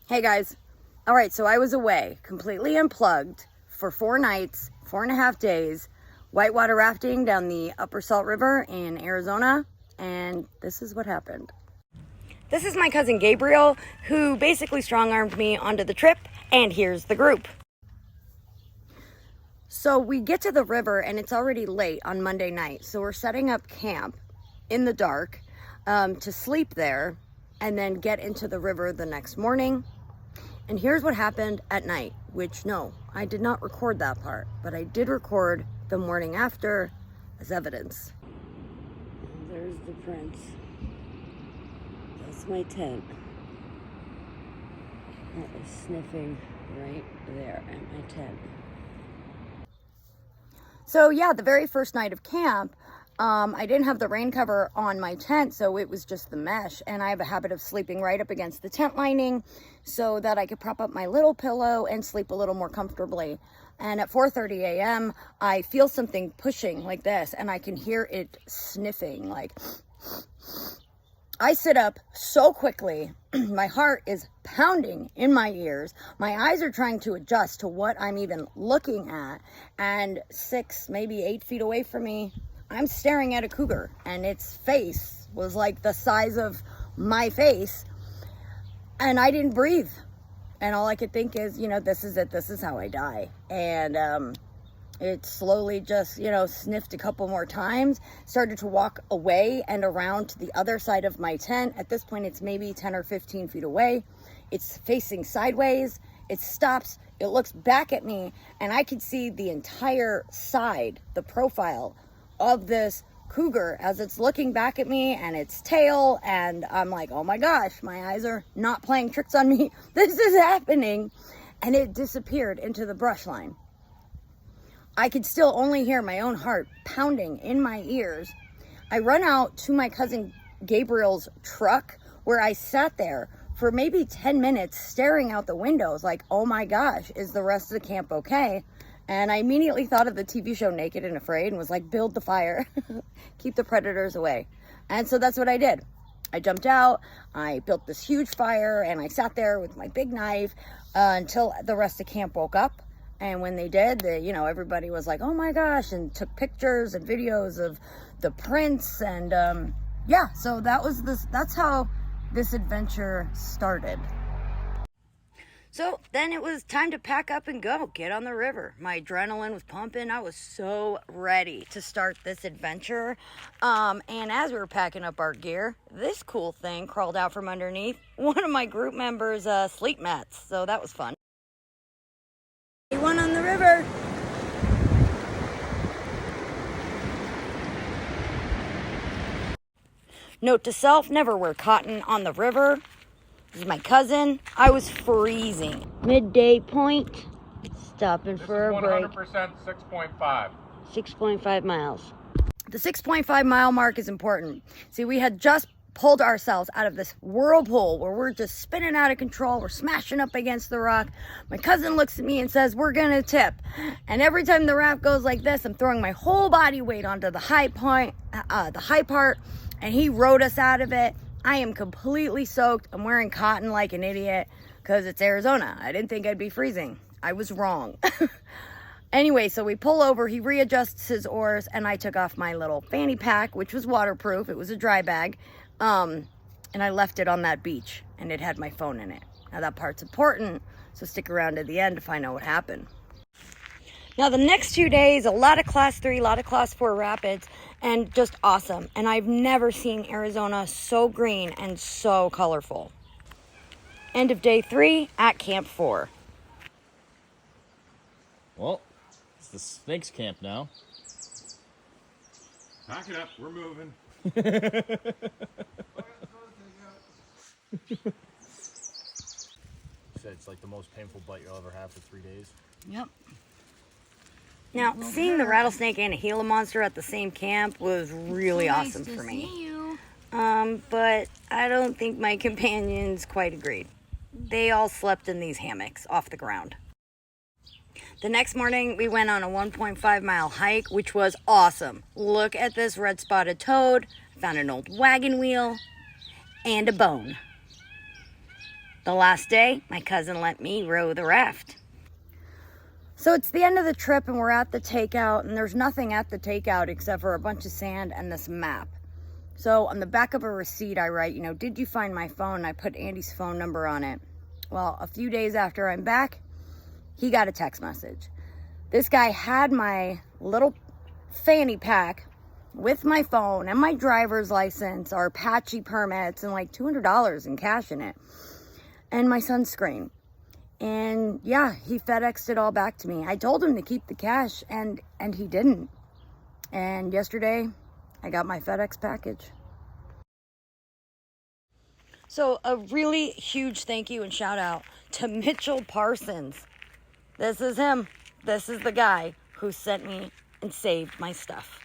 Hey guys. All right, so I was away, completely unplugged for 4 nights, 4.5 days, whitewater rafting down the Upper Salt River in Arizona, and this is what happened. This is my cousin Gabriel, who basically strong-armed me onto the trip, and here's the group. So we get to the river and it's already late on Monday night, so we're setting up camp in the dark to sleep there and then get into the river the next morning. And here's what happened at night, which no, I did not record that part, but I did record the morning after as evidence. And there's the prints. That's my tent. That is sniffing right there at my tent. So yeah, the very first night of camp, I didn't have the rain cover on my tent, so it was just the mesh, and I have a habit of sleeping right up against the tent lining so that I could prop up my little pillow and sleep a little more comfortably. And at 4:30 a.m., I feel something pushing like this, and I can hear it sniffing, like... I sit up so quickly, my heart is pounding in my ears, my eyes are trying to adjust to what I'm even looking at, and 6, maybe 8 feet away from me, I'm staring at a cougar, and its face was like the size of my face, and I didn't breathe. And all I could think is, this is it, this is how I die. And it slowly just, sniffed a couple more times, started to walk away and around to the other side of my tent. At this point, it's maybe 10 or 15 feet away. It's facing sideways. It stops. It looks back at me, and I could see the entire side, the profile of this cougar as it's looking back at me, and its tail, and I'm like, oh my gosh, my eyes are not playing tricks on me. This is happening. And it disappeared into the brush line. I could still only hear my own heart pounding in my ears. I run out to my cousin Gabriel's truck, where I sat there for maybe 10 minutes staring out the windows like, oh my gosh, is the rest of the camp okay? And I immediately thought of the TV show Naked and Afraid and was like, build the fire, keep the predators away. And so that's what I did. I jumped out, I built this huge fire, and I sat there with my big knife until the rest of camp woke up. And when they did, everybody was like, oh my gosh, and took pictures and videos of the prints. And yeah, so that's how this adventure started. So then it was time to pack up and go, get on the river. My adrenaline was pumping. I was so ready to start this adventure. And as we were packing up our gear, this cool thing crawled out from underneath one of my group members' sleep mats. So that was fun. One on the river. Note to self, never wear cotton on the river. This is my cousin. I was freezing. Midday point. Stopping for a break. 100% 6.5. 6.5 miles. The 6.5 mile mark is important. See, we had just pulled ourselves out of this whirlpool where we're just spinning out of control. We're smashing up against the rock. My cousin looks at me and says, we're gonna tip. And every time the raft goes like this, I'm throwing my whole body weight onto the high point, the high part, and he rode us out of it. I am completely soaked. I'm wearing cotton like an idiot because it's Arizona. I didn't think I'd be freezing. I was wrong. Anyway, so we pull over, he readjusts his oars, and I took off my little fanny pack, which was waterproof. It was a dry bag. And I left it on that beach, and it had my phone in it. Now that part's important, so stick around to the end to find out what happened. Now the next 2 days, a lot of class 3, a lot of class 4 rapids, and just awesome. And I've never seen Arizona so green and so colorful. End of day 3 at Camp 4. Well, it's the Snakes camp now. Pack it up, we're moving. Said it's like the most painful bite you'll ever have for 3 days. Yep. Now, seeing the rattlesnake and a Gila monster at the same camp was really awesome for me. But I don't think my companions quite agreed. They all slept in these hammocks off the ground. The next morning, we went on a 1.5 mile hike, which was awesome. Look at this red spotted toad. Found an old wagon wheel and a bone. The last day, my cousin let me row the raft. So it's the end of the trip and we're at the takeout, and there's nothing at the takeout except for a bunch of sand and this map. So on the back of a receipt, I write, did you find my phone? I put Andy's phone number on it. Well, a few days after I'm back, he got a text message. This guy had my little fanny pack with my phone and my driver's license, our Apache permits, and like $200 in cash in it, and my sunscreen. And yeah, he FedExed it all back to me. I told him to keep the cash, and he didn't. And yesterday, I got my FedEx package. So a really huge thank you and shout out to Mitchell Parsons. This is him. This is the guy who sent me and saved my stuff.